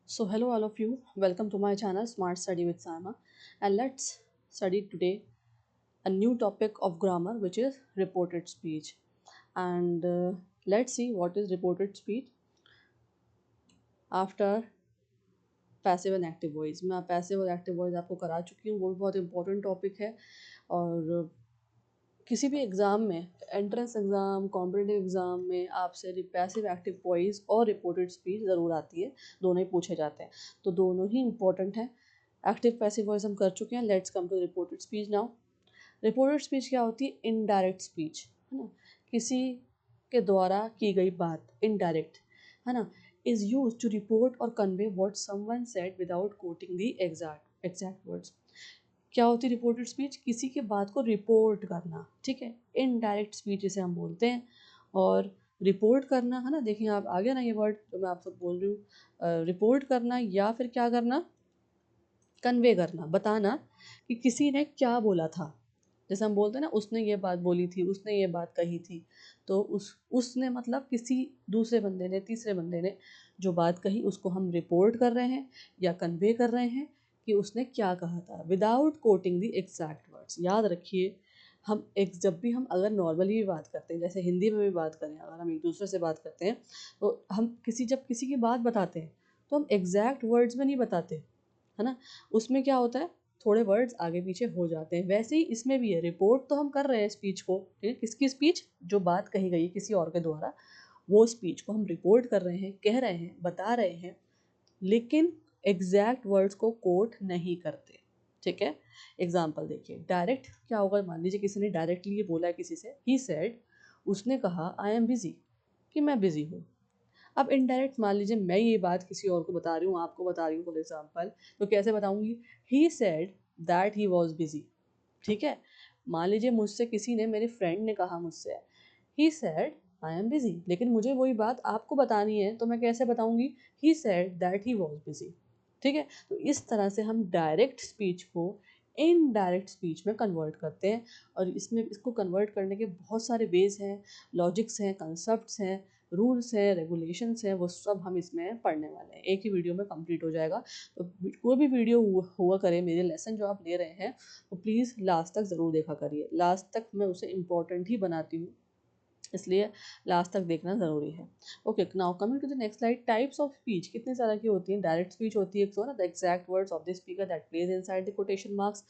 So hello all of you, welcome to my channel Smart Study with Saima, and let's study today a new topic of grammar which is reported speech. And let's see what is reported speech after passive and active voice. मैं passive और active voice आपको करा चुकी हूँ, वो भी बहुत important topic है। और किसी भी एग्ज़ाम में, एंट्रेंस एग्ज़ाम, कॉम्पिटिटिव एग्ज़ाम में आपसे पैसिव एक्टिव वॉइस और रिपोर्टेड स्पीच ज़रूर आती है, दोनों ही पूछे जाते हैं, तो दोनों ही इंपॉर्टेंट हैं। एक्टिव पैसिव वॉइस हम कर चुके हैं, let's come to reported speech now. Reported speech क्या होती है? इनडायरेक्ट स्पीच, है ना, किसी के द्वारा की गई बात, इनडायरेक्ट, है ना, इज यूज टू रिपोर्ट और convey what someone said without coating the exact words. क्या होती है रिपोर्टेड स्पीच? किसी के बात को रिपोर्ट करना, ठीक है, इनडायरेक्ट स्पीच जिसे हम बोलते हैं। और रिपोर्ट करना, है ना, देखिए आप आ गया ना ये वर्ड जो मैं आपसे बोल रही हूँ, रिपोर्ट करना या फिर क्या करना, कन्वे करना, बताना कि किसी ने क्या बोला था। जैसे हम बोलते हैं ना, उसने ये बात बोली थी, उसने ये बात कही थी, तो उसने मतलब किसी दूसरे बंदे ने, तीसरे बंदे ने जो बात कही उसको हम रिपोर्ट कर रहे हैं या कन्वे कर रहे हैं कि उसने क्या कहा था, without coating the exact words. याद रखिए, हम एक जब भी हम अगर नॉर्मली भी बात करते हैं, जैसे हिंदी में भी बात करें, अगर हम एक दूसरे से बात करते हैं, तो हम जब किसी की बात बताते हैं तो हम एग्जैक्ट वर्ड्स में नहीं बताते, है ना। उसमें क्या होता है, थोड़े वर्ड्स आगे पीछे हो जाते हैं। वैसे ही इसमें भी है, रिपोर्ट तो हम कर रहे हैं स्पीच को, ठीक है, किसकी स्पीच? जो बात कही गई किसी और के द्वारा, वो स्पीच को हम रिपोर्ट कर रहे हैं, कह रहे हैं, बता रहे हैं, लेकिन एग्जैक्ट वर्ड्स को कोट नहीं करते, ठीक है। एग्जाम्पल देखिए, डायरेक्ट क्या होगा, मान लीजिए किसी ने डायरेक्टली बोला है किसी से, ही सेड, उसने कहा आई एम बिजी, कि मैं बिजी हूँ। अब इनडायरेक्ट मान लीजिए मैं ये बात किसी और को बता रही हूँ, आपको बता रही हूँ फॉर एग्जाम्पल, तो कैसे बताऊंगी? ही said that he was busy, ठीक है। मान लीजिए मुझसे किसी ने, मेरे फ्रेंड ने कहा मुझसे, ही सेड आई एम बिजी, लेकिन मुझे वही बात आपको बतानी है, तो मैं कैसे बताऊंगी? ही said that he was busy, ठीक है। तो इस तरह से हम डायरेक्ट स्पीच को इनडायरेक्ट स्पीच में कन्वर्ट करते हैं। और इसमें इसको कन्वर्ट करने के बहुत सारे वेज हैं, लॉजिक्स हैं, कंसेप्ट्स हैं, रूल्स हैं, रेगुलेशंस हैं, वो सब हम इसमें पढ़ने वाले हैं, एक ही वीडियो में कंप्लीट हो जाएगा। तो कोई भी वीडियो हुआ करे, मेरे लेसन जो आप ले रहे हैं, तो प्लीज़ लास्ट तक ज़रूर देखा करिए। लास्ट तक मैं उसे इम्पोर्टेंट ही बनाती हूँ, इसलिए लास्ट तक देखना ज़रूरी है। Okay, now coming to the next slide. Types of speech कितने तरह की होती हैं? डायरेक्ट स्पीच होती है एक, तो ना the exact words of the speaker that place inside the quotation marks.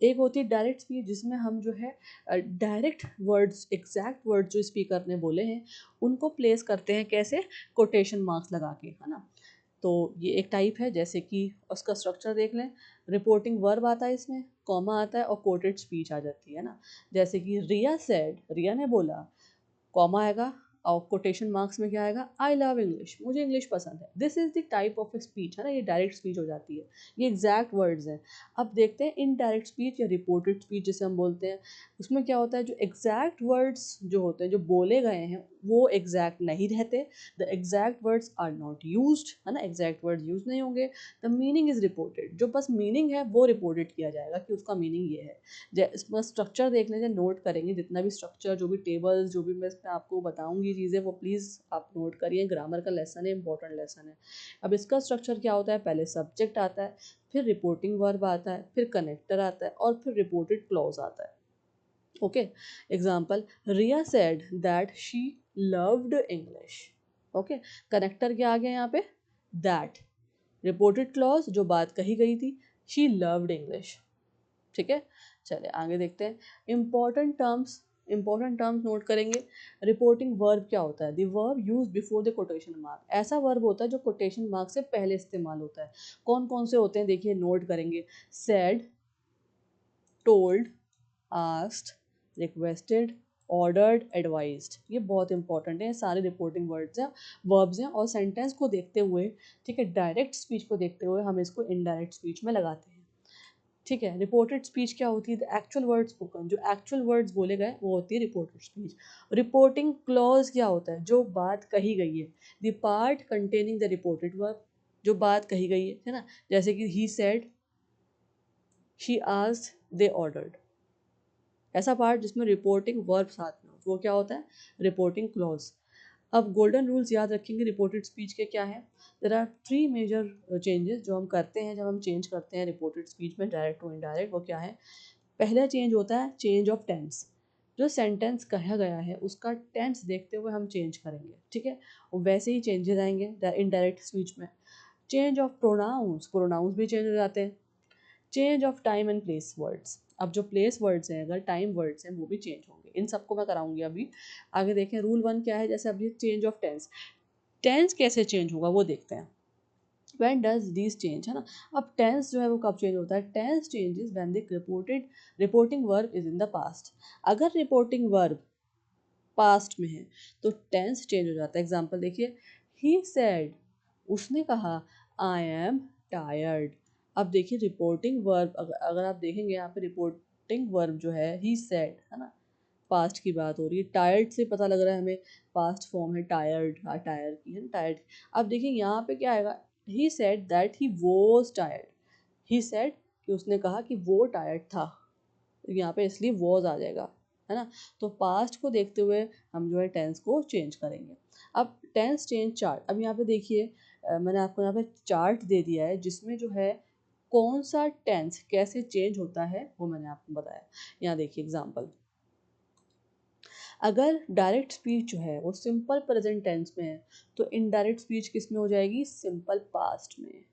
एक होती है डायरेक्ट स्पीच, जिसमें हम जो है डायरेक्ट वर्ड्स, एग्जैक्ट वर्ड जो स्पीकर ने बोले हैं उनको प्लेस करते हैं, कैसे? कोटेशन मार्क्स लगा के, है ना। तो ये एक टाइप है, जैसे कि उसका स्ट्रक्चर देख लें। रिपोर्टिंग वर्ब आता है इसमें, कॉमा आता है और कोटेड स्पीच आ जाती है ना। जैसे कि रिया सेड, रिया ने बोला, कॉमा आएगा और कोटेशन मार्क्स में क्या आएगा? आई लव इंग्लिश, मुझे इंग्लिश पसंद है। This is the type of speech, है ना, ये डायरेक्ट स्पीच हो जाती है, ये एग्जैक्ट वर्ड्स हैं। अब देखते हैं इनडायरेक्ट स्पीच या रिपोर्टेड स्पीच जिसे हम बोलते हैं। उसमें क्या होता है, जो एग्जैक्ट वर्ड्स जो होते हैं, जो बोले गए हैं, वो एग्जैक्ट नहीं रहते। The exact words are not used, है ना, एग्जैक्ट वर्ड यूज नहीं होंगे। द मीनिंग इज रिपोर्टेड, जो बस मीनिंग है वो रिपोर्टेड किया जाएगा कि उसका मीनिंग ये है। इसमें स्ट्रक्चर देख लीजिए, नोट करेंगे जितना भी स्ट्रक्चर, जो भी टेबल्स, जो भी मैं इसमें आपको बताऊंगी चीज़ें, वो प्लीज़ आप नोट करिए। ग्रामर का लेसन है, इंपॉर्टेंट लेसन है। अब इसका स्ट्रक्चर क्या होता है? पहले सब्जेक्ट आता है, फिर रिपोर्टिंग वर्ब आता है, फिर कनेक्टर आता है और फिर रिपोर्टेड क्लॉज आता है। Okay, example, Riya said that she loved English. Okay, connector क्या आ गया यहाँ पे? दैट। रिपोर्टेड क्लॉज, जो बात कही गई थी, शी लव्ड इंग्लिश, ठीक है। चलिए आगे देखते हैं। इंपॉर्टेंट टर्म्स नोट करेंगे। रिपोर्टिंग वर्ब क्या होता है? The verb use before the quotation mark, ऐसा वर्ब होता है जो कोटेशन मार्क से पहले इस्तेमाल होता है। कौन कौन से होते हैं देखिए, नोट करेंगे। Said, told, asked, requested, ordered, advised, ये बहुत इंपॉर्टेंट है, सारे रिपोर्टिंग वर्ड्स हैं, वर्ब्स हैं। और सेंटेंस को देखते हुए, ठीक है, डायरेक्ट स्पीच को देखते हुए हम इसको इनडायरेक्ट स्पीच में लगाते हैं, ठीक है। रिपोर्टेड स्पीच क्या होती है? द एक्चुअल वर्ड स्पोकन, जो एक्चुअल वर्ड्स बोले गए वो होती है रिपोर्टेड स्पीच। रिपोर्टिंग क्लॉज क्या होता है? जो बात कही गई है, the part containing the reported verb, जो बात कही गई है ना। जैसे कि he said, she asked, they ordered, ऐसा पार्ट जिसमें रिपोर्टिंग वर्ब साथ में हो, वो क्या होता है? Reporting clause. अब गोल्डन रूल्स याद रखेंगे रिपोर्टेड स्पीच के क्या है। देयर आर 3 मेजर चेंजेस जो हम करते हैं जब हम चेंज करते हैं रिपोर्टेड स्पीच में डायरेक्ट टू इनडायरेक्ट। वो क्या है? पहला चेंज होता है चेंज ऑफ टेंस। जो सेंटेंस कहा गया है उसका टेंस देखते हुए हम चेंज करेंगे, ठीक है। और वैसे ही चेंजेस आएंगे इनडायरेक्ट स्पीच में। चेंज ऑफ प्रोनाउंस, प्रोनाउंस भी चेंज हो जाते हैं। Change of time and place words, अब जो प्लेस वर्ड्स हैं अगर टाइम वर्ड्स हैं वो भी चेंज होंगे। इन सबको मैं कराऊंगी अभी। आगे देखें रूल 1 क्या है। जैसे अभी चेंज ऑफ टेंस, टेंस कैसे चेंज होगा वो देखते हैं। व्हेन डज दिस चेंज, है ना। अब टेंस जो है वो कब चेंज होता है? Tense changes when the reporting verb is in the past. अगर रिपोर्टिंग वर्ब पास्ट में है तो टेंस चेंज हो जाता है। एग्जांपल देखिए, ही सेड, उसने कहा, आई एम टायर्ड। अब देखिए रिपोर्टिंग वर्ब, अगर आप देखेंगे यहाँ पे रिपोर्टिंग वर्ब जो है ही सेड, है ना, पास्ट की बात हो रही है। टायर्ड से पता लग रहा है हमें पास्ट फॉर्म है टायर्ड, टायर की है ना, टायर्ड। अब देखिए यहाँ पे क्या आएगा, he said that he was tired. He said कि उसने कहा कि वो टायर्ड था, तो यहाँ पे इसलिए वॉज आ जाएगा, है ना। तो पास्ट को देखते हुए हम जो है टेंस को चेंज करेंगे। अब टेंस चेंज चार्ट, अब यहाँ पे देखिए मैंने आपको यहाँ पे चार्ट दे दिया है जिसमें जो है कौन सा टेंस कैसे चेंज होता है वो मैंने आपको बताया। यहाँ देखिए एग्जाम्पल, अगर डायरेक्ट स्पीच जो है वो सिंपल प्रेजेंट टेंस में है तो इनडायरेक्ट स्पीच किस में हो जाएगी? सिंपल पास्ट में।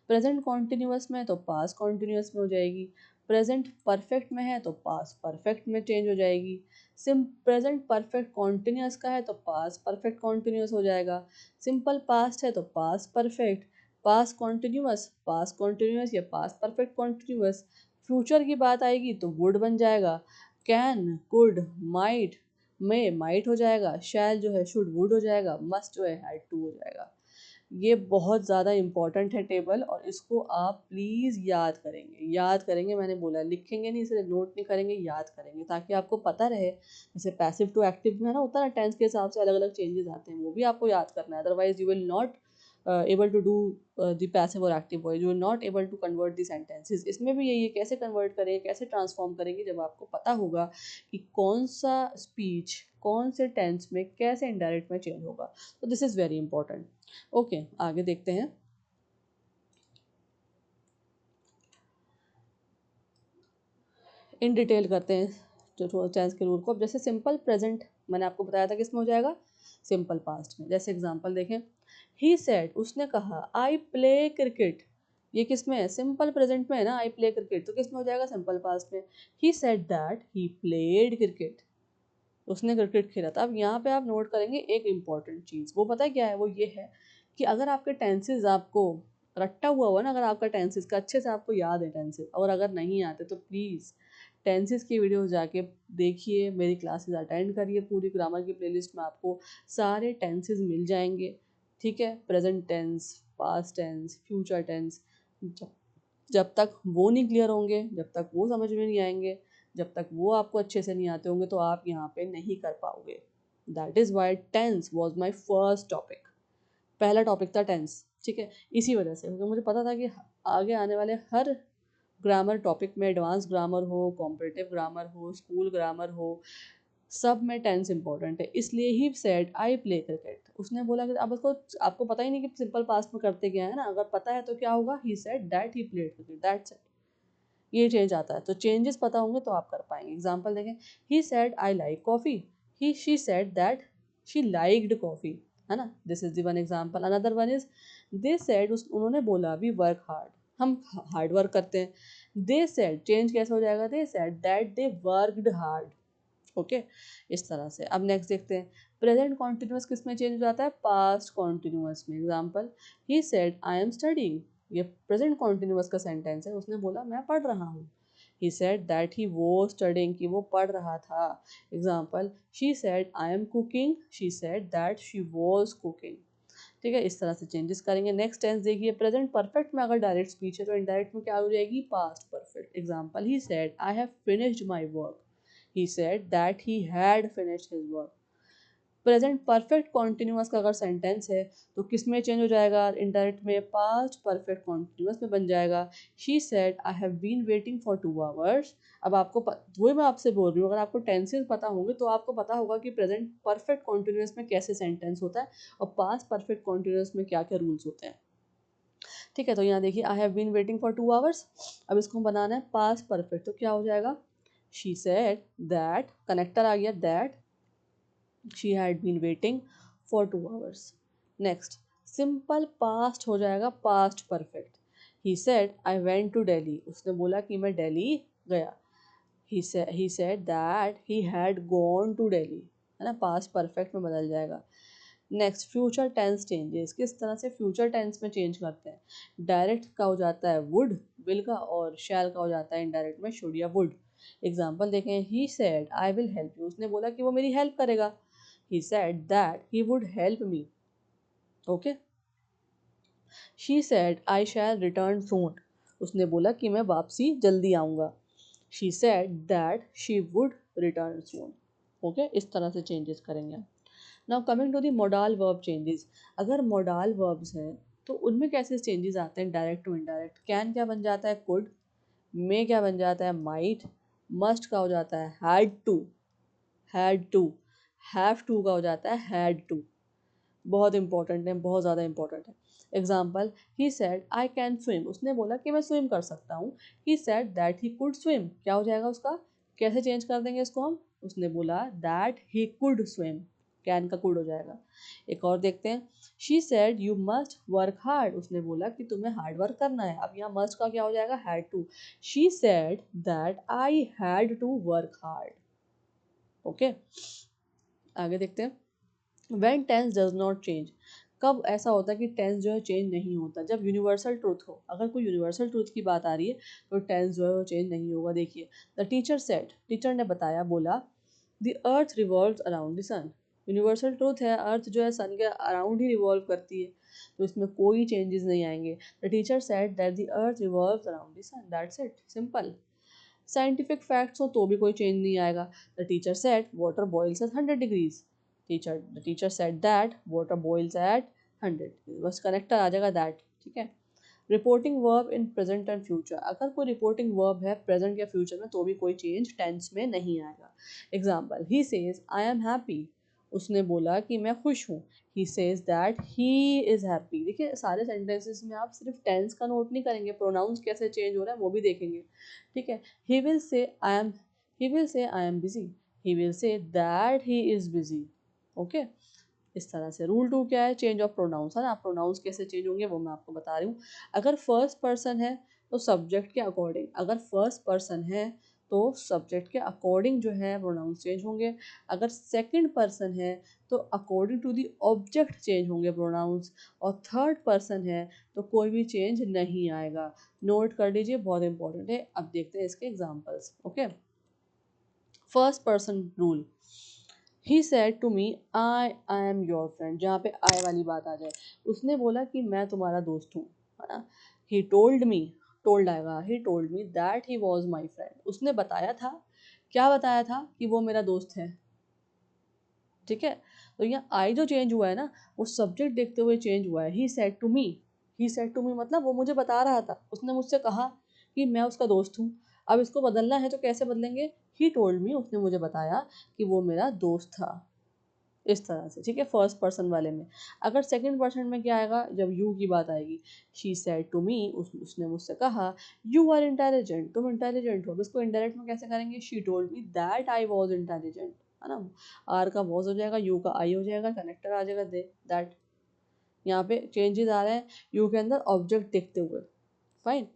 प्रेजेंट कॉन्टिन्यूअस में है तो पास्ट कॉन्टिन्यूअस में हो जाएगी। प्रेजेंट परफेक्ट में है तो पास्ट परफेक्ट में चेंज हो जाएगी। सिम प्रेजेंट परफेक्ट कॉन्टिन्यूअस का है तो पास्ट परफेक्ट कॉन्टिन्यूअस हो जाएगा। सिंपल पास्ट है तो पास्ट परफेक्ट, पास्ट कॉन्टिन्यूअस या पास्ट परफेक्ट कॉन्टिन्यूअस। फ्यूचर की बात आएगी तो वुड बन जाएगा। Can, could, might, may might हो जाएगा। शैल जो है शुड वुड हो जाएगा। मस्ट जो है हैड टू हो जाएगा। ये बहुत ज़्यादा इम्पॉर्टेंट है टेबल, और इसको आप प्लीज़ याद करेंगे। याद करेंगे, मैंने बोला लिखेंगे नहीं, सिर्फ नोट नहीं करेंगे, याद करेंगे ताकि आपको पता रहे। जैसे पैसिव टू एक्टिव में है ना, होता है टेंस के हिसाब से अलग अलग चेंजेस आते हैं, वो भी आपको याद करना है। Otherwise you will not able to do the passive or active voice, you will not able to convert the sentences। इसमें भी यही है, कैसे कन्वर्ट करेंगे, कैसे ट्रांसफॉर्म करेंगे, जब आपको पता होगा कि कौन सा स्पीच कौन से टेंस में कैसे इनडायरेक्ट में चेंज होगा। तो this is very important. Okay, आगे देखते हैं। इन डिटेल करते हैं जो टेंस के रूल को। अब जैसे सिंपल प्रेजेंट मैंने आपको बताया था किसमें हो जाएगा? सिंपल पास्ट में। जैसे एग्जांपल देखें, ही सेड, उसने कहा, आई प्ले क्रिकेट। ये किस में है? सिंपल प्रेजेंट में है ना, आई प्ले क्रिकेट, तो किस में हो जाएगा? सिंपल पास्ट में। ही said that he played cricket, उसने क्रिकेट खेला था। अब यहाँ पे आप नोट करेंगे एक इम्पॉर्टेंट चीज़, वो पता है क्या है? वो ये है कि अगर आपके टेंसेज आपको रट्टा हुआ ना, अगर आपका टेंसेज का अच्छे से आपको याद है टेंसेज, और अगर नहीं आते तो प्लीज़ टेंसेज की वीडियो जाके देखिए, मेरी क्लासेस अटेंड करिए। पूरी ग्रामर की प्लेलिस्ट में आपको सारे टेंसेज मिल जाएंगे, ठीक है। Present tense, past tense, future tense. जब जब तक वो नहीं क्लियर होंगे, जब तक वो समझ में नहीं आएंगे, जब तक वो आपको अच्छे से नहीं आते होंगे, तो आप यहाँ पे नहीं कर पाओगे। That is why tense was my first topic. पहला टॉपिक था टेंस, ठीक है। इसी वजह से, क्योंकि मुझे पता था कि आगे आने वाले हर ग्रामर टॉपिक में, एडवांस ग्रामर हो, कॉम्पिटिटिव ग्रामर हो, स्कूल ग्रामर हो, सब में टेंस इंपॉर्टेंट है। इसलिए ही सेड आई प्ले क्रिकेट। उसने बोला कि अब उसको, आपको पता ही नहीं कि सिंपल पास्ट में करते क्या है ना, अगर पता है तो क्या होगा? ही said that he played cricket, that's it. ये चेंज आता है, तो चेंजेस पता होंगे तो आप कर पाएंगे। एग्जाम्पल देखें, he said I like coffee, he she said that she liked coffee, है ना। This is the one example. Another one is, they said, उन्होंने बोला, वी वर्क हार्ड, हम हार्ड वर्क करते हैं। दे सेड, चेंज कैसे हो जाएगा? They said that they worked hard. Okay, इस तरह से। अब नेक्स्ट देखते हैं, प्रेजेंट कॉन्टिन्यूअस किस में चेंज हो जाता है? पास्ट कॉन्टिन्यूअस में। Example, he said I am studying, ये प्रेजेंट कॉन्टिन्यूअस का सेंटेंस है, उसने बोला मैं पढ़ रहा हूँ। ही सेड दैट ही वो स्टडिंग, कि वो पढ़ रहा था। Example, she said I am cooking, she said that she was cooking. ठीक है, इस तरह से चेंजेस करेंगे। नेक्स्ट टेंस देखिए, प्रेजेंट परफेक्ट में अगर डायरेक्ट स्पीच है तो इनडायरेक्ट में क्या हो जाएगी? Past perfect. Example, he said I have finished my work, he said that he had finished his work। Present perfect continuous का अगर सेंटेंस है तो किस में चेंज हो जाएगा, इनडायरेक्ट में पास्ट परफेक्ट कॉन्टिन्यूअस में बन जाएगा। She said I have been waiting for 2 hours. अब आपको वही मैं आपसे बोल रही हूँ, अगर आपको टेंसेस पता होंगे तो आपको पता होगा कि प्रेजेंट परफेक्ट कॉन्टिन्यूअस में कैसे सेंटेंस होता है और पास्ट परफेक्ट कॉन्टिन्यूअस में क्या क्या रूल्स होते हैं। ठीक है, तो यहाँ देखिए I have been waiting for 2 hours. अब इसको बनाना है पास्ट परफेक्ट, तो क्या हो जाएगा, शी सेड दैट, कनेक्टर आ गया that, she had been waiting for 2 hours. Next, simple past हो जाएगा past perfect. He said I went to Delhi. उसने बोला कि मैं दिल्ली गया. He said that he had gone to Delhi. है ना, past perfect में बदल जाएगा. नेक्स्ट, फ्यूचर टेंस चेंजेस किस तरह से फ्यूचर टेंस में चेंज करते हैं। डायरेक्ट का हो जाता है वुड, विल का, और शैल का हो जाता है इनडायरेक्ट में शुड या वुड। एग्जाम्पल देखें, he said I will help you, उसने बोला कि वो मेरी हेल्प करेगा। He said that he would help me. Okay. She said I shall return soon, उसने बोला कि मैं वापसी जल्दी आऊँगा। She said that she would return soon. Okay, इस तरह से चेंजेस करेंगे। Now coming to the modal verb changes, अगर मोडाल वर्ब्स हैं तो उनमें कैसे चेंजेस आते हैं डायरेक्ट टू इनडायरेक्ट। कैन क्या बन जाता है कुड, मे क्या बन जाता है माइट, मस्ट का हो जाता है हैड टू, हैव टू का हो जाता है हैड टू। बहुत इंपॉर्टेंट है, बहुत ज़्यादा इंपॉर्टेंट है। Example, he said I can swim, उसने बोला कि मैं स्विम कर सकता हूँ। ही said that he could swim, क्या हो जाएगा उसका, कैसे चेंज कर देंगे इसको हम, उसने बोला that he could swim, can का कुड हो जाएगा। एक और देखते हैं, she said you must work hard, उसने बोला कि तुम्हें हार्ड वर्क करना है। अब यहाँ मस्ट का क्या हो जाएगा, had to. She said that I had to work hard. Okay, आगे देखते हैं, When tense does not change, कब ऐसा होता है कि टेंस जो है चेंज नहीं होता, जब यूनिवर्सल ट्रूथ हो। अगर कोई यूनिवर्सल ट्रूथ की बात आ रही है तो टेंस जो है वो चेंज नहीं होगा। देखिए, द टीचर सेड, टीचर ने बताया, बोला, the earth revolves around the sun, universal truth है, अर्थ जो है सन के अराउंड ही रिवॉल्व करती है, तो इसमें कोई चेंजेस नहीं आएंगे। The teacher said that the earth revolves around the sun, that's it, simple. Scientific facts हो तो भी कोई चेंज नहीं आएगा। The teacher said water boils at 100 degrees, the teacher said that water boils at 100, बस connector आ जाएगा that. ठीक है। Reporting verb in present and future, अगर कोई रिपोर्टिंग वर्ब है प्रेजेंट या फ्यूचर में तो भी कोई चेंज टेंस में नहीं आएगा। Example, he says I am happy, उसने बोला कि मैं खुश हूँ। He says that he is happy. देखिए, सारे सेंटेंसेस में आप सिर्फ टेंस का नोट नहीं करेंगे, प्रोनाउंस कैसे चेंज हो रहा है वो भी देखेंगे। ठीक है। He will say I am busy, he will say that he is busy. Okay, इस तरह से। रूल 2 क्या है, चेंज ऑफ प्रोनाउंस, है ना। प्रोनाउंस कैसे चेंज होंगे वो मैं आपको बता रही हूँ। अगर फर्स्ट पर्सन है तो सब्जेक्ट के अकॉर्डिंग, अगर फर्स्ट पर्सन है तो सब्जेक्ट के अकॉर्डिंग जो है प्रोनाउंस चेंज होंगे। अगर सेकंड पर्सन है तो according to the object change होंगे प्रोनाउंस। और थर्ड पर्सन है तो कोई भी चेंज नहीं आएगा। नोट कर लीजिए, बहुत इंपॉर्टेंट है। अब देखते हैं इसके examples. Okay, first person rule, he said to me I am your friend, जहाँ पे आई वाली बात आ जाए, उसने बोला कि मैं तुम्हारा दोस्त हूँ, है ना। ही टोल्ड मी, टोल्ड आएगा, ही told me that he was my friend, उसने बताया था, क्या बताया था, कि वो मेरा दोस्त है। ठीक है, तो यहाँ आई जो चेंज हुआ है ना, वो सब्जेक्ट देखते हुए चेंज हुआ है। He said to me, he said to me मतलब वो मुझे बता रहा था, उसने मुझसे कहा कि मैं उसका दोस्त हूँ। अब इसको बदलना है तो कैसे बदलेंगे, ही टोल्ड मी, उसने मुझे बताया कि वो मेरा दोस्त था, इस तरह से। ठीक है, फर्स्ट पर्सन वाले में। अगर सेकंड पर्सन में क्या आएगा, जब यू की बात आएगी, शी सेड टू मी, उसने मुझसे कहा, यू आर इंटेलिजेंट, तुम इंटेलिजेंट हो। अब इसको इंडायरेक्ट में कैसे करेंगे, she told me that I was intelligent, है ना। आर का वॉज हो जाएगा, यू का आई हो जाएगा, कनेक्टर आ जाएगा दे, दैट। यहाँ पे चेंजेस आ रहे हैं यू के अंदर ऑब्जेक्ट देखते हुए। Fine.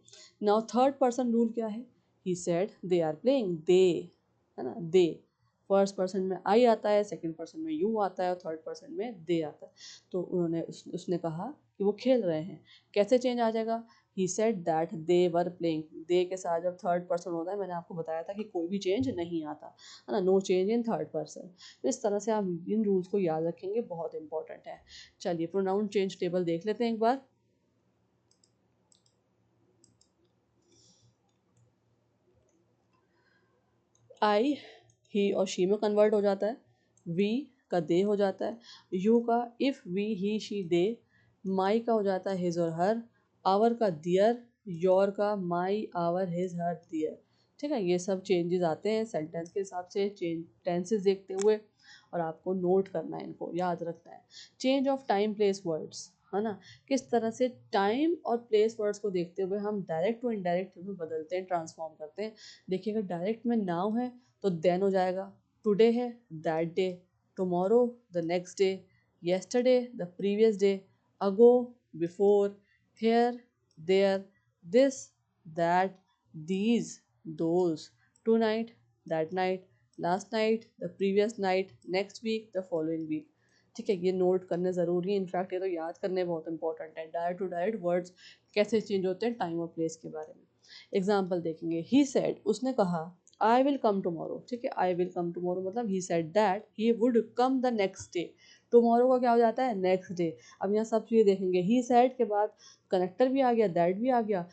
Now third person rule क्या है, he said they are playing, they, है ना, दे। फर्स्ट पर्सन में आई आता है, सेकंड पर्सन में यू आता है और थर्ड पर्सन में दे आता है। तो उन्होंने उसने कहा कि वो खेल रहे हैं। कैसे चेंज आ जाएगा, he said that they were playing, they के साथ जब थर्ड पर्सन होता है, मैंने आपको बताया था कि कोई भी चेंज नहीं आता, है ना, no change in third person. तो इस तरह से आप इन रूल्स को याद रखेंगे, बहुत इंपॉर्टेंट है। चलिए, प्रोनाउन चेंज टेबल देख लेते हैं एक बार। आई ही और शी में कन्वर्ट हो जाता है। वी का दे हो जाता है, यू का if we he she they, my का हो जाता है हिज और हर, आवर का दियर, योर का माई आवर हिज हर दियर। ठीक है, ये सब चेंजेस आते हैं सेंटेंस के हिसाब से, टेंसेस देखते हुए, और आपको नोट करना है, इनको याद रखना है। Change of time place words, है ना, किस तरह से टाइम और प्लेस वर्ड्स को देखते हुए हम डायरेक्ट टू इनडायरेक्ट में बदलते हैं, ट्रांसफॉर्म करते हैं। देखिए अगर डायरेक्ट में नाउ है तो देन हो जाएगा, टुडे है that day, tomorrow the next day, yesterday the previous day, ago before, here there, this that, these those, tonight that night, last night the previous night, next week the following week। ठीक है, ये note करने ज़रूरी है, in fact ये तो याद करने बहुत इंपॉर्टेंट है। डायरेक्ट टू डायरेक्ट वर्ड्स कैसे चेंज होते हैं टाइम और प्लेस के बारे में। एग्जाम्पल देखेंगे, ही सेड, उसने कहा, आई विल कम टुमारो। ठीक है, आई विल कम टुमारो मतलब ही said that he would come the next day. Tomorrow का क्या हो जाता है, नेक्स्ट डे। अब यहाँ सब चीज़ें देखेंगे, ही सेड के बाद कनेक्टर भी आ गया, दैट भी आ गया,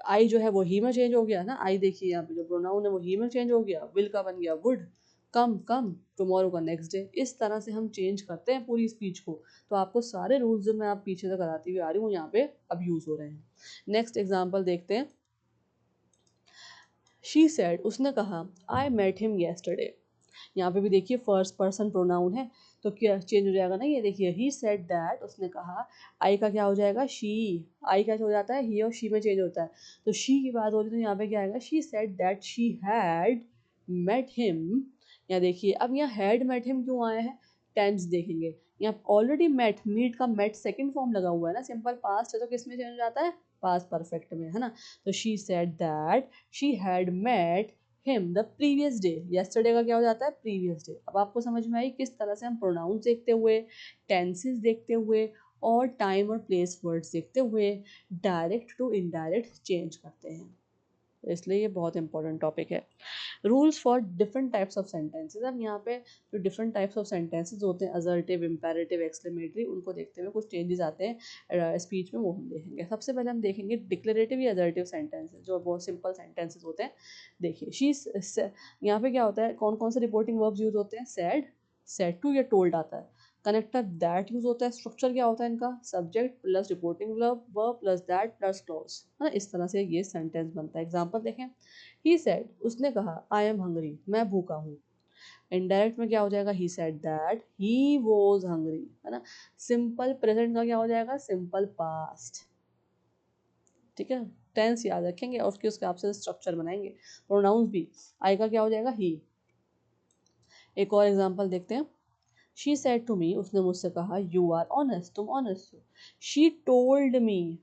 आई जो है वो ही में चेंज हो गया ना, आई देखिए यहाँ पे जो प्रोनाउन है वो ही में चेंज हो गया, विल का बन गया वुड, कम कम, टुमारो का नेक्स्ट डे। इस तरह से हम चेंज करते हैं पूरी स्पीच को। तो आपको सारे रूल्स जो मैं आप पीछे से कराती हुई आ रही हूँ यहाँ पे अब यूज हो रहे हैं। नेक्स्ट एग्जाम्पल देखते हैं, शी सेड, उसने कहा, आई मेट हिम येस्टरडे। यहाँ पे भी देखिए फर्स्ट पर्सन प्रोनाउन है, तो क्या चेंज हो जाएगा ना, ये देखिए ही सेड दैट, उसने कहा, आई का क्या हो जाएगा, शी, आई का हो जाता है ही और शी में चेंज होता है, तो शी की बात हो रही है तो यहाँ पे क्या आएगा, she said that she had met him. यहाँ देखिए अब यहाँ हैड मेट हिम क्यों आया है, टेंस देखेंगे, यहाँ ऑलरेडी मेट, मीट का मेट सेकंड फॉर्म लगा हुआ है ना, सिंपल पास्ट है तो किस में चेंज हो जाता है, पास्ट परफेक्ट में, है ना। तो she said that she had met him the previous day, yesterday का क्या हो जाता है, प्रीवियस डे। अब आपको समझ में आई किस तरह से हम प्रोनाउंस देखते हुए, टेंसेस देखते हुए और टाइम और प्लेस वर्ड्स देखते हुए डायरेक्ट टू इनडायरेक्ट चेंज करते हैं। इसलिए ये बहुत इंपॉर्टेंट टॉपिक है। Rules for different types of sentences. अब यहाँ पे जो डिफरेंट टाइप्स ऑफ सेंटेंसेस होते हैं, असर्टिव, इम्पेरेटिव, एक्सक्लेमेटरी, उनको देखते हुए कुछ चेंजेस आते हैं स्पीच में, वो हम देखेंगे। सबसे पहले हम देखेंगे डिक्लेरेटिव या असर्टिव सेंटेंसेस, जो बहुत सिंपल सेंटेंसेस होते हैं। देखिए शी, यहाँ पे क्या होता है, कौन कौन से रिपोर्टिंग वर्ब्स यूज होते हैं, सेड, सेड टू या टोल्ड आता है, कनेक्टर दैट यूज होता है, स्ट्रक्चर क्या होता है इनका, subject plus reporting verb plus that plus clause, है ना। इस तरह से ये सेंटेंस बनता है। एग्जांपल देखें, ही सेड, उसने कहा, आई एम हंग्री, मैं भूखा हूँ। इनडायरेक्ट में क्या हो जाएगा, he said that he was hungry, है ना। सिंपल प्रेजेंट का क्या हो जाएगा, सिंपल पास्ट। ठीक है, टेंस याद रखेंगे और उसके हिसाब से स्ट्रक्चर बनाएंगे। प्रोनाउंस भी, आई का क्या हो जाएगा, ही। एक और एग्जांपल देखते हैं, शी सेड टू मी, उसने मुझसे कहा, यू आर ऑनेस्ट, तुम ऑनेस्ट हो। She told me,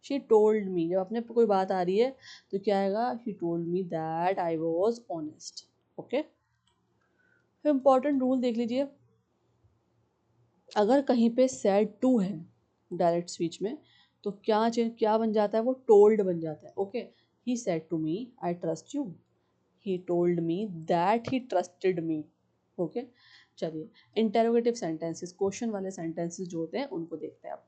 she told me, जब अपने पे कोई बात आ रही है तो क्या आएगा, she told me that I was honest. Okay, important rule देख लीजिए, अगर कहीं पे सेड टू है डायरेक्ट स्पीच में तो क्या बन जाता है, वो टोल्ड बन जाता है। Okay, he said to me I trust you, he told me that he trusted me. Okay, चलिए इंटेरोगेटिव सेंटेंसेस, क्वेश्चन वाले सेंटेंसेस जो होते हैं उनको देखते हैं अब।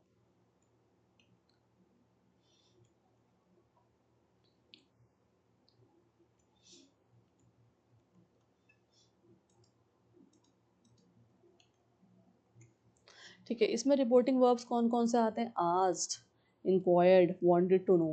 ठीक है, इसमें रिपोर्टिंग वर्ब्स कौन कौन से आते हैं, asked, inquired, wanted to know.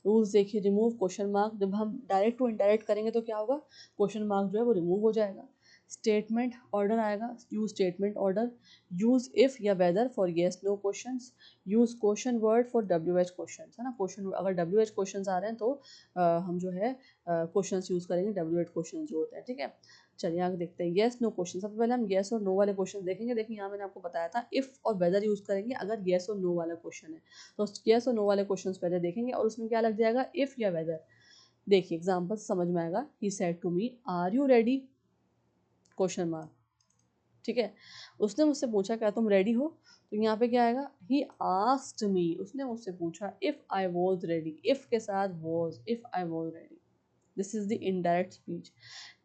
Rules देखिए, रिमूव क्वेश्चन मार्क, जब हम डायरेक्ट टू इनडायरेक्ट करेंगे तो क्या होगा, क्वेश्चन मार्क जो है वो रिमूव हो जाएगा। स्टेटमेंट ऑर्डर आएगा, use statement order, use if या whether for yes no questions, use question word for W H question, है ना। क्वेश्चन अगर डब्ल्यू एच क्वेश्चन आ रहे हैं तो हम जो है क्वेश्चन यूज करेंगे डब्ल्यू एच क्वेश्चन जो होते हैं। ठीक है, चलिए आगे देखते हैं, येस नो क्वेश्चन। सबसे पहले हम येस और नो वाले क्वेश्चन देखेंगे। देखिए यहाँ मैंने आपको बताया था इफ और वेदर यूज करेंगे अगर येस और नो वाला क्वेश्चन है, तो येस और नो वाले क्वेश्चन पहले देखेंगे और उसमें क्या लग जाएगा, इफ या वेदर। देखिए एग्जाम्पल समझ में आएगा, he said to me, are you ready, question mark. ठीक है, उसने मुझसे पूछा क्या तुम रेडी हो, तो यहाँ पे क्या आएगा, ही आस्क्ड मी, उसने मुझसे पूछा if I was ready, if के साथ was, if I was ready. This is the indirect speech.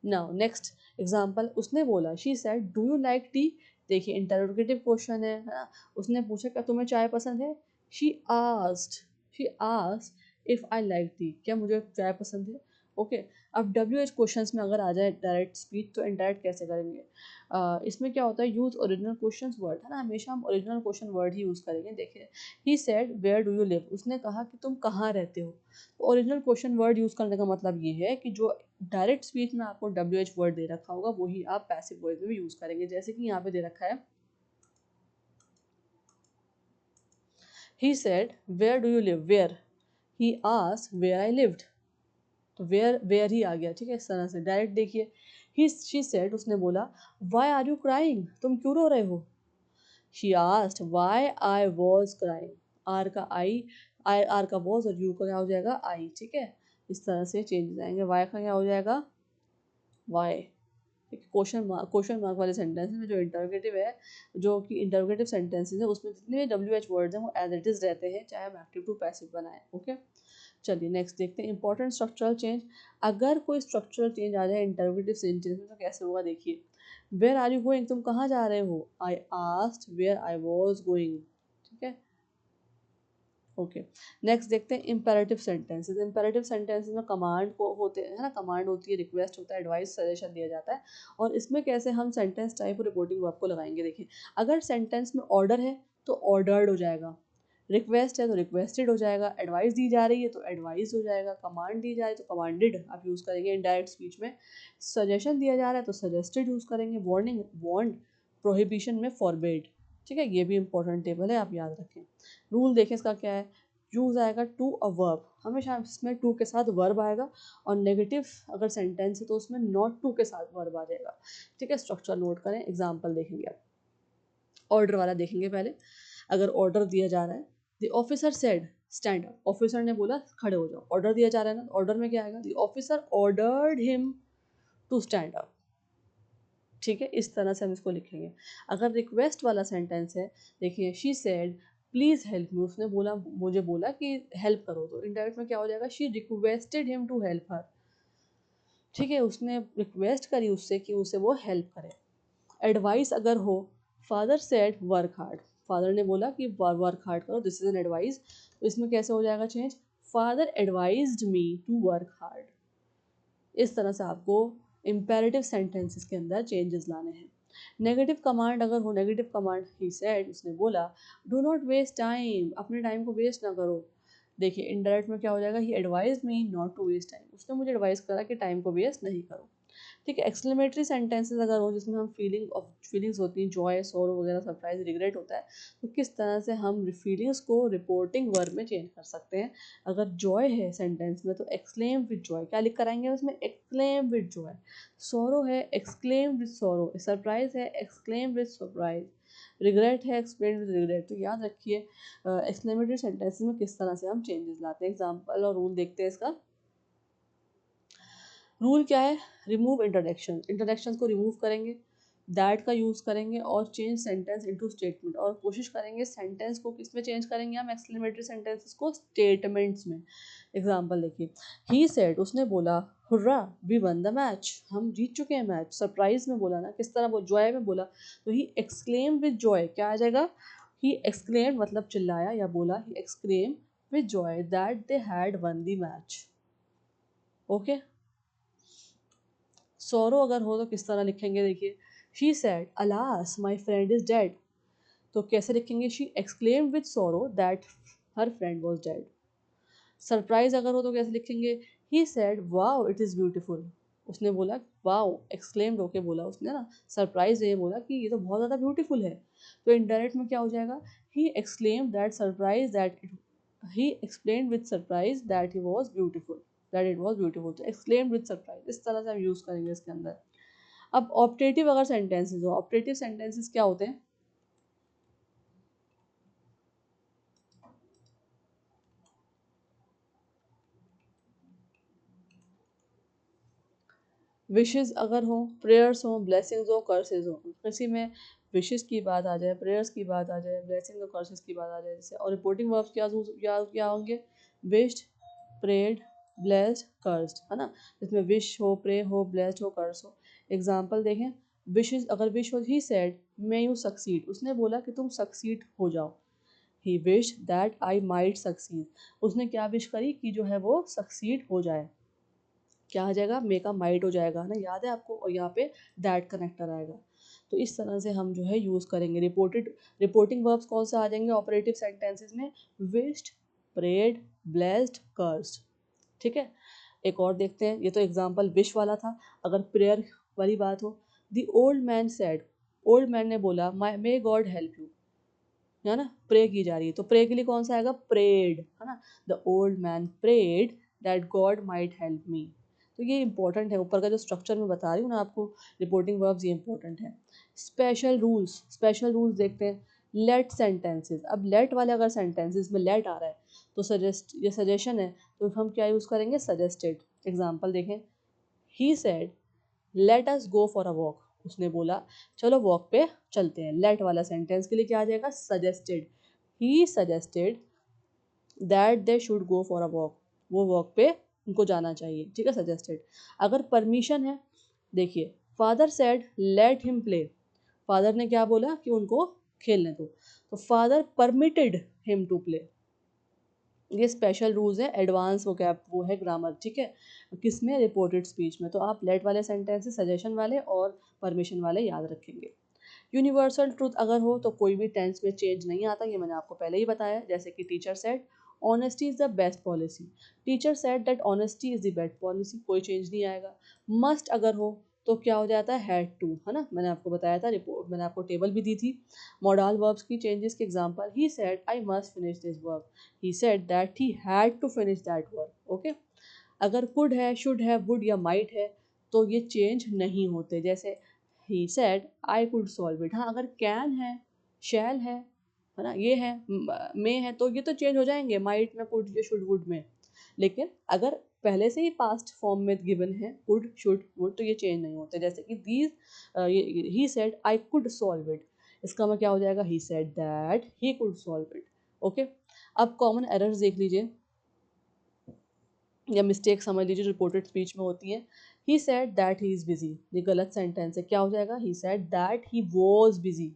Now next example, उसने बोला, she said do you like T. देखिए इंटरोगेटिव क्वेश्चन है ना, उसने पूछा क्या तुम्हें चाय पसंद है, she asked, she asked if I like T, क्या मुझे चाय पसंद है। ओके। अब डब्ल्यू एच क्वेश्चन में अगर आ जाए डायरेक्ट स्पीच, तो इनडायरेक्ट कैसे करेंगे? इसमें क्या होता है, यूज ओरिजिनल क्वेश्चन वर्ड, है ना, हमेशा हम ओरिजिनल क्वेश्चन वर्ड ही यूज़ करेंगे। देखिए, he said where do you live, उसने कहा कि तुम कहाँ रहते हो। तो ओरिजिनल क्वेश्चन वर्ड यूज़ करने का मतलब ये है कि जो डायरेक्ट स्पीच में आपको डब्ल्यू एच वर्ड दे रखा होगा वही आप पैसिव वॉइस में भी यूज़ करेंगे। जैसे कि यहाँ पे दे रखा है, he said where do you live, where, he asked where I lived, तो वेयर ही आ गया, ठीक है। इस तरह से डायरेक्ट देखिए, ही शी सेड, उसने बोला, व्हाई आर यू क्राइंग, तुम क्यों रो रहे हो। She asked why I was crying, are का आर का वाज और यू का क्या हो जाएगा, आई, ठीक है। इस तरह से चेंज आएंगे, वाई का क्या हो जाएगा, वाई। क्वेश्चन मार्क वाले सेंटेंस में जो इंटरोगेटिव है, जो कि इंटरोगेटिव सेंटेंसेस है, उसमें जितने भी डब्ल्यू एच वर्ड्स हैं वो एज इट इज रहते हैं, चाहे हम एक्टिव टू पैसिव बनाए। ओके, चलिए नेक्स्ट देखते हैं, इंपॉर्टेंट स्ट्रक्चरल चेंज। अगर कोई स्ट्रक्चरल चेंज आ जाए इंटरोगेटिव सेंटेंस में तो कैसे होगा, देखिए, वेयर आर यू गोइंग, तुम कहाँ जा रहे हो, I asked where I was going, ठीक है। ओके, नेक्स्ट देखते हैं इंपेरेटिव सेंटेंसेस। इंपेरेटिव सेंटेंसेस में कमांड को होते हैं, है ना, कमांड होती है, रिक्वेस्ट होता है, एडवाइस, सजेशन दिया जाता है। और इसमें कैसे हम सेंटेंस टाइप और रिपोर्टिंग वर्ब को लगाएंगे, देखिए, अगर सेंटेंस में ऑर्डर है तो ऑर्डर्ड हो जाएगा, रिक्वेस्ट है तो रिक्वेस्टेड हो जाएगा, एडवाइस दी जा रही है तो एडवाइस हो जाएगा, कमांड दी जा रही है तो कमांडेड आप यूज़ करेंगे इनडायरेक्ट स्पीच में, सजेशन दिया जा रहा है तो सजेस्टेड यूज़ करेंगे, वार्निंग वार्नड, प्रोहिबिशन में फॉरबेड, ठीक है। ये भी इंपॉर्टेंट टेबल है, आप याद रखें। रूल देखें इसका क्या है, यूज आएगा टू अ वर्ब, हमेशा इसमें टू के साथ वर्ब आएगा, और नेगेटिव अगर सेंटेंस है तो उसमें नॉट टू के साथ वर्ब आ जाएगा, ठीक है। स्ट्रक्चर नोट करें, एग्जाम्पल देखेंगे आप। ऑर्डर वाला देखेंगे पहले, अगर ऑर्डर दिया जा रहा है, the officer said stand up, officer ने बोला खड़े हो जाओ, ऑर्डर दिया जा रहा है ना, ऑर्डर में क्या आएगा, the officer ordered him to stand up, ठीक है। इस तरह से हम इसको लिखेंगे। अगर रिक्वेस्ट वाला सेंटेंस है, देखिए, she said please help me, उसने बोला, मुझे बोला कि हेल्प करो, तो इनडायरेक्ट में क्या हो जाएगा, she requested him to help her, ठीक है, उसने रिक्वेस्ट करी उससे कि उसे वो हेल्प करे। एडवाइस अगर हो, father said work hard, father ने बोला कि वर्क हार्ड करो, दिस इज एन एडवाइस, तो इसमें कैसे हो जाएगा change, father advised me to work hard. इस तरह से आपको इम्पेरेटिव सेंटेंसेस के अंदर चेंजेस लाने हैं। नेगेटिव कमांड अगर हो, नेगेटिव कमांड, ही सेड, उसने बोला, डू नॉट वेस्ट टाइम, अपने टाइम को वेस्ट ना करो। देखिए, इनडायरेक्ट में क्या हो जाएगा, he advise me not to waste time, उसने मुझे एडवाइस करा कि टाइम को वेस्ट नहीं करो, ठीक है। एक्सक्लेमेटरी सेंटेंसेस अगर हो, जिसमें हम फीलिंग्स होती हैं, जॉय, सॉरो वगैरह, सरप्राइज, रिग्रेट होता है, तो किस तरह से हम फीलिंग्स को रिपोर्टिंग वर्ब में चेंज कर सकते हैं। अगर जॉय है सेंटेंस में तो एक्सक्लेम विद जॉय, क्या लिख कर आएंगे उसमें, एक्सक्लेम विद जॉय। सॉरो है, एक्सक्लेम विद सॉरो। सरप्राइज है, एक्सक्लेम विद सरप्राइज। रिग्रेट है, एक्सप्लेन विद रिग्रेट। तो याद रखिए एक्सक्लेमेटरी सेंटेंसेस में किस तरह से हम चेंजेस लाते हैं। एग्जाम्पल और रूल देखते हैं इसका। रूल क्या है, रिमूव इंट्रोडक्शन, इंट्रोडक्शन को रिमूव करेंगे, दैट का यूज़ करेंगे, और चेंज सेंटेंस इनटू स्टेटमेंट, और कोशिश करेंगे सेंटेंस को किस में चेंज करेंगे हम, एक्सक्लेमेटरी सेंटेंसेस को स्टेटमेंट्स में। एग्जांपल देखिए, ही सेड, उसने बोला, hurrah we won the match, हम जीत चुके हैं मैच। सरप्राइज में बोला ना, किस तरह बोल, जॉय में बोला, तो ही एक्सक्लेम विद जॉय, क्या आ जाएगा, ही एक्सक्लेम मतलब चिल्लाया या बोला, he exclaim with joy that they had won the match. Okay, sorrow अगर हो तो किस तरह लिखेंगे, देखिए, she said alas my friend is dead, तो कैसे लिखेंगे, she exclaim with sorrow that her friend was dead. Surprise अगर हो तो कैसे लिखेंगे, he said wow it is beautiful, उसने बोला वाओ, एक्सक्लेम होके बोला उसने ना, सरप्राइज ये बोला कि ये तो बहुत ज़्यादा ब्यूटीफुल है। तो इनडायरेक्ट में क्या हो जाएगा, he exclaim that surprise that he explain with surprise that he was beautiful, that it was beautiful, तो एक्सक्लेम विद सरप्राइज, इस तरह से हम यूज़ करेंगे इसके अंदर। अब ऑप्टेटिव अगर सेंटेंसेस हो, ऑप्टेटिव सेंटेंसेस क्या होते हैं, विशेस अगर हो, प्रेयर्स हो, ब्लेसिंग्स हो, कर्सेस हो, किसी में विशेस की बात आ जाए, प्रेयर्स की बात आ जाए, ब्लेसिंग और कर्सेस की बात आ जाए, जैसे, और रिपोर्टिंग वर्ब्स क्या होंगे, विश्ड, प्रेड, ब्लेस्ड, कर्स्ड, है ना। इसमें विश हो, प्रे हो, ब्लेस्ड हो, कर्स हो। एग्जाम्पल देखें, विशेस अगर विश हो, he said may you succeed, उसने बोला कि तुम सक्सीड हो जाओ। He wish that I might succeed, उसने क्या विश करी कि जो है वो सक्सीड हो जाए। क्या आ जाएगा, मे का माइट हो जाएगा ना, याद है आपको, और यहाँ पे दैट कनेक्टर आएगा। तो इस तरह से हम जो है यूज़ करेंगे। रिपोर्टिंग वर्ब्स कौन सा आ जाएंगे ऑपरेटिव सेंटेंसेस में, विश्ड, प्रेड, ब्लेस्ड, कर्स्ड। ठीक है, एक और देखते हैं, ये तो एग्जाम्पल विश वाला था। अगर प्रेयर वाली बात हो, the old man said, old man ने बोला, माई मे गॉड हेल्प यू, है ना, प्रे की जा रही है, तो प्रे के लिए कौन सा आएगा, प्रेड, है ना, the old man prayed that God might help me. तो ये इंपॉर्टेंट है, ऊपर का जो स्ट्रक्चर मैं बता रही हूँ ना आपको, रिपोर्टिंग वर्ब्स, ये इंपॉर्टेंट है। स्पेशल रूल्स देखते हैं। लेट सेंटेंसेस, अब लेट वाले अगर सेंटेंसेस में लेट आ रहा है तो ये सजेशन है, तो हम क्या यूज़ करेंगे, सजेस्टेड। एग्जाम्पल देखें, he said let us go for a walk, उसने बोला चलो वॉक पे चलते हैं। लेट वाला सेंटेंस के लिए क्या आ जाएगा, suggested. He suggested that they should go for a walk, वो वॉक पे उनको जाना चाहिए, ठीक है, सजेस्टेड। अगर परमिशन है, देखिए, father said let him play, father ने क्या बोला कि उनको खेलने दो, तो father permitted him to play. ये स्पेशल रूल्स है, एडवांस वो है ग्रामर, ठीक है, किसमें, रिपोर्टेड स्पीच में। तो आप लेट वाले सेंटेंसेस सजेशन वाले और परमिशन वाले याद रखेंगे। यूनिवर्सल ट्रूथ अगर हो तो कोई भी टेंस में चेंज नहीं आता, ये मैंने आपको पहले ही बताया। जैसे कि teacher said honesty is the best policy, teacher said that honesty is the best policy, कोई चेंज नहीं आएगा। मस्ट अगर हो तो क्या हो जाता है, हैड टू, है ना, मैंने आपको बताया था, रिपोर्ट मैंने आपको टेबल भी दी थी मॉडल वर्ब्स की चेंजेस के example. He said I must finish this work, he said that he had to finish that work. Okay, अगर कुड है, शुड है, वुड या माइट है तो ये चेंज नहीं होते। जैसे he said I could solve it, हाँ, अगर कैन है, शैल है ना, ये है, मे है, तो ये तो चेंज हो जाएंगे माइट में, कुड या शुड वुड में। लेकिन अगर पहले से ही पास्ट फॉर्म में गिवन है कुड शुड वुड, तो ये चेंज नहीं होते। जैसे कि these, he said I could solve it, इसका मतलब क्या हो जाएगा, he said that he could solve it. Okay, अब कॉमन एरर्स देख लीजिए या मिस्टेक समझ लीजिए, रिपोर्टेड स्पीच में होती है। He said that he is busy, ये गलत सेंटेंस है, क्या हो जाएगा, he said that he was busy.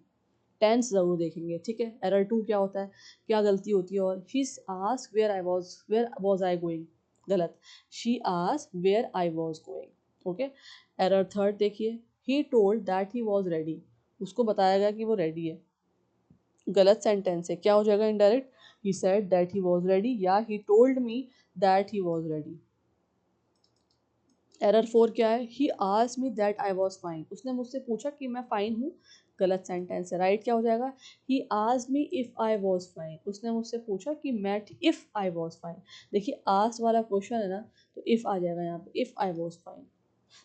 Tense ज़रूर देखेंगे, ठीक है। एरर टू क्या होता है, क्या गलती होती है, और she asked where was I going, गलत, she asked where I was going. Okay, error third देखिए, he told that he was ready, उसको बताया गया कि वो रेडी है, गलत सेंटेंस है, क्या हो जाएगा, indirect, he said that he was ready या he told me that he was ready. Error four क्या है, he asked me that I was fine, उसने मुझसे पूछा कि मैं फाइन हूँ, गलत सेंटेंस है। राइट क्या हो जाएगा, ही asked me if I was fine, उसने मुझसे पूछा कि मैं इफ आई वॉज फाइन। देखिए आस्क वाला क्वेश्चन है ना, तो इफ आ जाएगा यहाँ पे, इफ आई वॉज फाइन।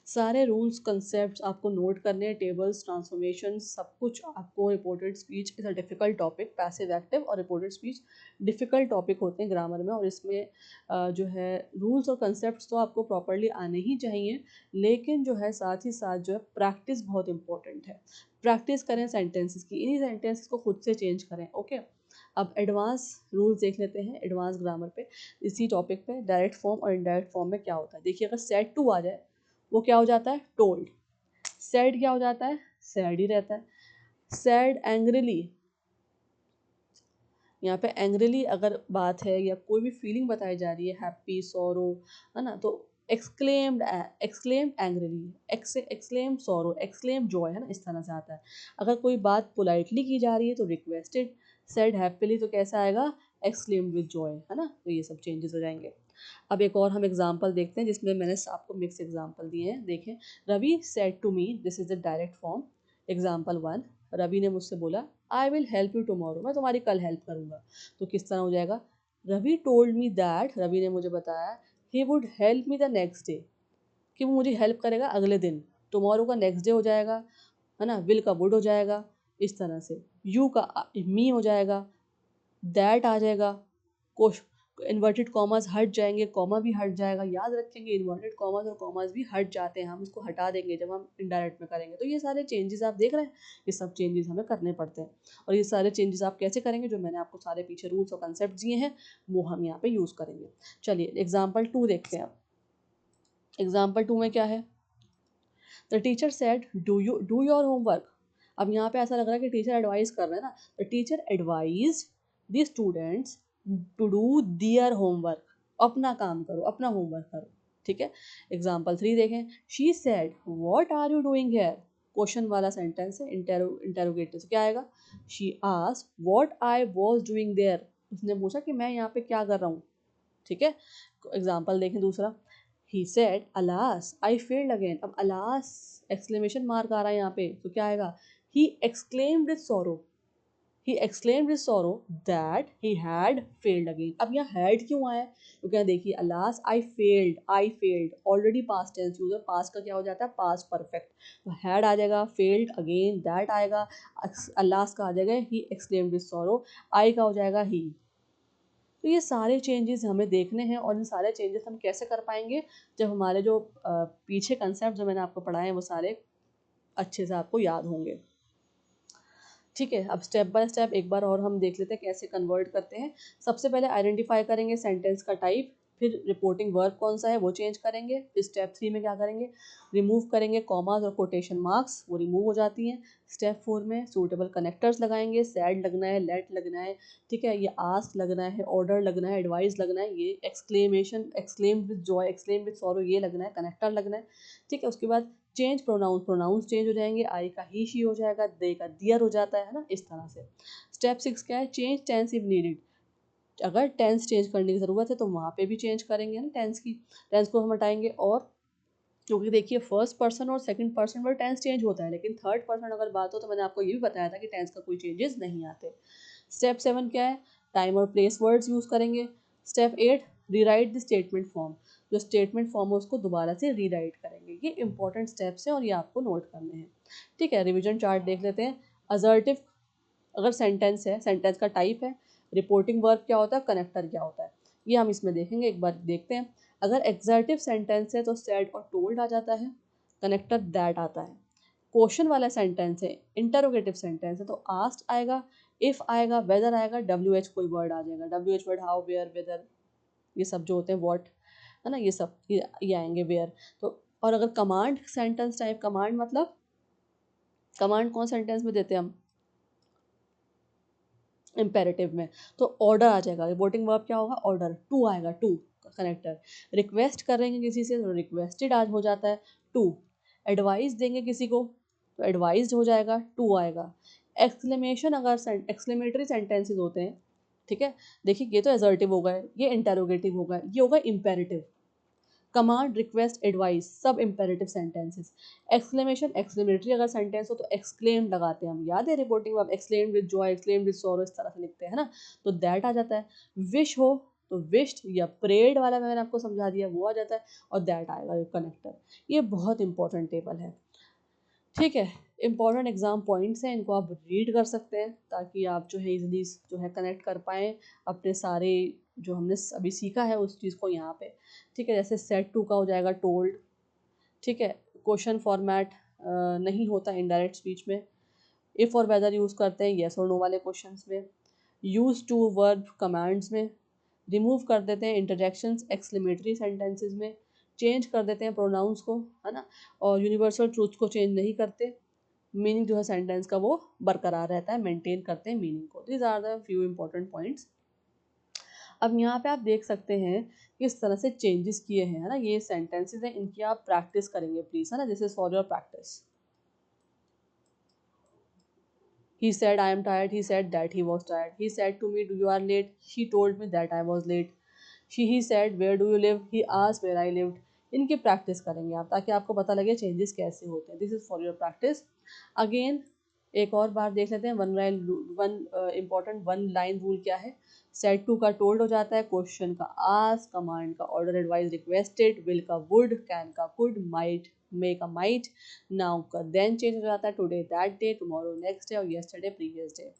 सारे रूल्स कंसेप्ट आपको नोट करने हैं, टेबल्स, ट्रांसफॉर्मेशन, सब कुछ आपको। Reported speech is a difficult topic, passive active और रिपोर्टेड स्पीच डिफ़िकल्ट टॉपिक होते हैं ग्रामर में, और इसमें जो है रूल्स और कंसेप्ट तो आपको प्रॉपरली आने ही चाहिए, लेकिन जो है साथ ही साथ जो है प्रैक्टिस बहुत इंपॉर्टेंट है। प्रैक्टिस करें सेंटेंसेस की, इन्हीं सेंटेंसेस को खुद से चेंज करें। ओके, अब एडवांस रूल्स देख लेते हैं एडवांस ग्रामर पे, इसी टॉपिक पे। डायरेक्ट फॉर्म और इनडायरेक्ट फॉर्म में क्या होता है, देखिए, अगर सेड टू आ जाए वो क्या हो जाता है, टोल्ड। सैड क्या हो जाता है, सैड ही रहता है। सैड एंग्रिली, यहाँ पे एंग्रिली अगर बात है या कोई भी फीलिंग बताई जा रही है, हैप्पी, सॉरो, है ना, तो exclaimed angrily, exclaimed sorrow, exclaimed Joy, है ना, इस तरह से आता है। अगर कोई बात पोलाइटली की जा रही है तो रिक्वेस्टेड, सैड हैप्पीली तो कैसा आएगा, एक्सक्लेम्ड विद जॉय, है ना, तो ये सब चेंजेस हो जाएंगे। अब एक और हम एग्जाम्पल देखते हैं जिसमें मैंने आपको मिक्स एग्जाम्पल दिए हैं। देखें, Ravi said to me, this is the direct form. Example one, Ravi ने मुझसे बोला I will help you tomorrow, मैं तुम्हारी कल हेल्प करूँगा। तो किस तरह हो जाएगा, Ravi told me that, Ravi ने मुझे बताया, he would help me the next day, कि वो मुझे हेल्प करेगा अगले दिन। टुमारो का नेक्स्ट डे हो जाएगा, है ना, विल का वुड हो जाएगा, इस तरह से। यू का मी हो जाएगा, दैट आ जाएगा, कोश इन्वर्टेड कॉमास हट जाएंगे, कॉमा भी हट जाएगा। याद रखेंगे, इन्वर्टेड कॉमास और कॉमास भी हट जाते हैं, हम इसको हटा देंगे जब हम इनडायरेक्ट में करेंगे। तो ये सारे चेंजेस आप देख रहे हैं, ये सब चेंजेस हमें करने पड़ते हैं। और ये सारे चेंजेस आप कैसे करेंगे, जो मैंने आपको सारे पीछे रूल्स और कंसेप्ट दिए हैं वो हम यहाँ पे यूज़ करेंगे। चलिए एग्जाम्पल टू देखते हैं अब। एग्जाम्पल टू में क्या है, the teacher said do your homework. अब यहाँ पे ऐसा लग रहा है कि टीचर एडवाइस कर रहे हैं ना, the teacher advise the students to do their homework, अपना काम करो, अपना होमवर्क करो। ठीक है। एग्जाम्पल 3 देखें, she said what are you doing here, question वाला सेंटेंस है, इंटेरोगेटिव से क्या आएगा, she asked what I was doing there, उसने पूछा कि मैं यहाँ पे क्या कर रहा हूँ, ठीक है। एग्जाम्पल देखें दूसरा, he said alas I failed again, अब अलास एक्सक्लेमेशन मार्क आ रहा है यहाँ पे, तो क्या आएगा, he exclaimed with sorrow, he exclaimed with sorrow that he had failed again। अब यहाँ had क्यों आया है, क्योंकि यहाँ देखिए alas I failed already past tense use है, past का क्या हो जाता है past perfect, तो had आ जाएगा, failed again that आएगा, alas का आ जाएगा he exclaimed with sorrow, I का हो जाएगा he। तो ये सारे चेंजेस हमें देखने हैं, और इन सारे चेंजेस हम कैसे कर पाएंगे, जब हमारे जो पीछे कंसेप्ट जो मैंने आपको पढ़ाए हैं वो सारे अच्छे से आपको याद होंगे। ठीक है, अब स्टेप बाय स्टेप एक बार और हम देख लेते हैं कैसे कन्वर्ट करते हैं। सबसे पहले आइडेंटिफाई करेंगे सेंटेंस का टाइप, फिर रिपोर्टिंग वर्ब कौन सा है वो चेंज करेंगे, फिर स्टेप 3 में क्या करेंगे, रिमूव करेंगे कॉमास और कोटेशन मार्क्स, वो रिमूव हो जाती हैं। स्टेप 4 में सूटेबल कनेक्टर्स लगाएंगे, सैड लगना है, लेट लगना है, ठीक है, ये आस्क लगना है, ऑर्डर लगना है, एडवाइस लगना है, ये exclamation, exclaim with Joy, exclaim with sorrow ये लगना है, कनेक्टर लगना है, ठीक है। उसके बाद चेंज प्रोनाउंस, प्रोनाउंस चेंज हो जाएंगे, आई का ही शी हो जाएगा, दे का दियर हो जाता है ना, इस तरह से। स्टेप 6 क्या है, चेंज टेंस इफ नीडेड, अगर टेंस चेंज करने की ज़रूरत है तो वहाँ पे भी चेंज करेंगे ना, टेंस की, टेंस को हम हटाएंगे। और क्योंकि देखिए फर्स्ट पर्सन और सेकंड पर्सन पर टेंस चेंज होता है, लेकिन थर्ड पर्सन अगर बात हो तो मैंने आपको ये भी बताया था कि टेंस का कोई चेंजेस नहीं आते। स्टेप 7 क्या है, टाइम और प्लेस वर्ड्स यूज़ करेंगे। Step 8 rewrite the statement form, जो स्टेटमेंट फॉर्म है उसको दोबारा से रीराइट करेंगे। ये इंपॉर्टेंट स्टेप्स हैं और ये आपको नोट करने हैं, ठीक है। रिविजन चार्ट देख लेते हैं। असर्टिव अगर सेंटेंस है, सेंटेंस का टाइप है, रिपोर्टिंग वर्ब क्या होता है, कनेक्टर क्या होता है, ये हम इसमें देखेंगे, एक बार देखते हैं। अगर एक्सर्टिव सेंटेंस है तो सेड और टोल्ड आ जाता है, कनेक्टर दैट आता है। क्वेश्चन वाला सेंटेंस है, इंटरोगेटिव सेंटेंस है तो आस्क्ड आएगा, इफ आएगा, वेदर आएगा, डब्ल्यू एच कोई वर्ड आ जाएगा, W H word how, where, whether, ये सब जो होते हैं, व्हाट, है ना, ये सब ये आएंगे, वेयर। तो और अगर कमांड सेंटेंस टाइप, कमांड मतलब कमांड कौन सेंटेंस में देते हैं हम, इम्पेरेटिव में, तो ऑर्डर आ जाएगा। रिपोर्टिंग वर्ब क्या होगा, ऑर्डर, टू आएगा, टू कनेक्टर। रिक्वेस्ट करेंगे किसी से तो रिक्वेस्टेड आज हो जाता है, टू। एडवाइस देंगे किसी को तो एडवाइस्ड हो जाएगा, टू आएगा। एक्सक्लेमेशन अगर एक्सक्लेमेटरी सेंटेंसेस होते हैं, ठीक है, देखिए ये तो एजर्टिव होगा, ये इंटेरोगेटिव होगा, ये होगा इम्पेरेटिव। कमांड, रिक्वेस्ट, एडवाइस सब इम्पेरेटिव सेंटेंसेस। एक्सक्लेमेशन एक्सक्लेमेटरी अगर सेंटेंस हो तो एक्सक्लेम लगाते हैं हम, याद है reporting verb, exclaim with Joy, exclaim with sorrow, इस तरह से लिखते हैं ना, तो दैट आ जाता है। विश हो तो विश्ड या प्रेड वाला मैंने आपको समझा दिया, वो आ जाता है, और दैट आएगा कनेक्टर। ये बहुत इंपॉर्टेंट टेबल है, ठीक है। इंपॉर्टेंट एग्जाम पॉइंट्स हैं, इनको आप रीड कर सकते हैं ताकि आप जो है इजीली जो है कनेक्ट कर पाएँ अपने सारे जो हमने अभी सीखा है उस चीज़ को यहाँ पे, ठीक है। जैसे सेट टू का हो जाएगा टोल्ड, ठीक है। क्वेश्चन फॉर्मेट नहीं होता इनडायरेक्ट स्पीच में। इफ़ और वेदर यूज़ करते हैं येस और नो वाले क्वेश्चंस में। यूज टू वर्ब कमांड्स में। रिमूव कर देते हैं इंटरजेक्शंस एक्सक्लेमेटरी सेंटेंसेस में। चेंज कर देते हैं प्रोनाउंस को, है ना, और यूनिवर्सल ट्रूथ को चेंज नहीं करते। मीनिंग जो है सेंटेंस का वो बरकरार रहता है, मेंटेन करते हैं मीनिंग को। These are the few important points. अब यहाँ पे आप देख सकते हैं किस तरह से चेंजेस किए हैं, है ना, ये सेंटेंसेस हैं, इनकी आप प्रैक्टिस करेंगे प्लीज, है ना, this is for your practice. He said I am tired, he said that he was tired, he said to me do you are late, she told me that I was late, he said where do you live, he asked where I lived। इनकी practice करेंगे आप ताकि आपको पता लगे changes कैसे होते हैं। This is for your practice. Again एक और बार देख लेते हैं, one important one line rule क्या है। सेट टू का टोल्ड हो जाता है, क्वेश्चन का आस्क, कमांड का ऑर्डर, एडवाइस रिक्वेस्टेड, विल का वुड, कैन का कुड, माइट मे का माइट, नाउ का देन चेंज हो जाता है, today that day, tomorrow next day, और yesterday previous day.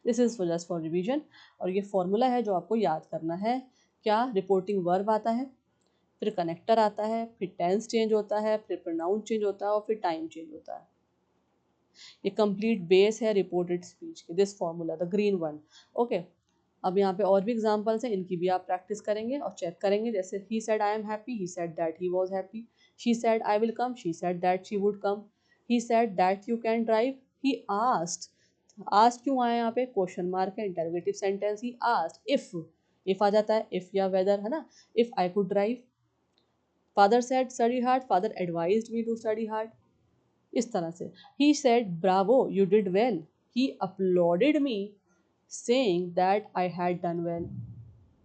This is for just for revision. और ये फॉर्मूला है जो आपको याद करना है। क्या, रिपोर्टिंग वर्ब आता है, फिर कनेक्टर आता है, फिर टेंस चेंज होता है, फिर प्रोनाउन चेंज होता है, और फिर टाइम चेंज होता है। ये कंप्लीट बेस है रिपोर्टेड स्पीच की, this formula the green one, okay. अब यहाँ पे और भी एग्जांपल्स हैं, इनकी भी आप प्रैक्टिस करेंगे और चेक करेंगे। जैसे he said I am happy, he said that he was happy, she said I will come, she said that she would come, he said that you can drive, he asked, asked क्यों आया यहाँ पे, question mark है, interrogative sentence, he asked if, if आ जाता है, if या whether, है ना, if I could drive, father said study hard, father advised me to study hard, इस तरह से. He said Bravo you did well, he uploaded me saying that I had done well.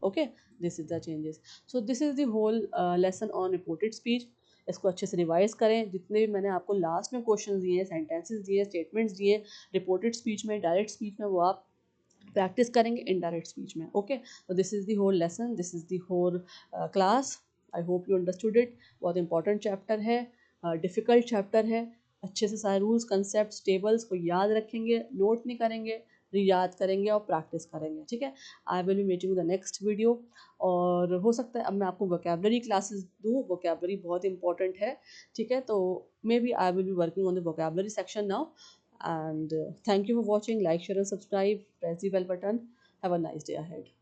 Okay, this is the changes. So this is the whole lesson on reported speech. इसको अच्छे से revise करें. जितने भी मैंने आपको लास्ट में question दिए, सेंटेंसेस दिए, स्टेटमेंट्स दिए रिपोर्टेड स्पीच में, डायरेक्ट स्पीच में, वो आप प्रैक्टिस करेंगे इनडायरेक्ट स्पीच में. ओके, तो this is the whole lesson, this is the whole class. I hope you understood it. बहुत इंपॉर्टेंट चैप्टर है, डिफ़िकल्ट चैप्टर है. अच्छे से सारे रूल्स, कंसेप्ट, टेबल्स को याद रखेंगे, नोट नहीं करेंगे, याद करेंगे और प्रैक्टिस करेंगे. ठीक है, I will be meeting the next video. और हो सकता है अब मैं आपको वोकेबलरी क्लासेस दूँ. वोकेबलरी बहुत इंपॉर्टेंट है. ठीक है, तो maybe I will be working on the vocabulary section now. And thank you for watching. Like, share and subscribe. Press the bell button. Have a nice day ahead.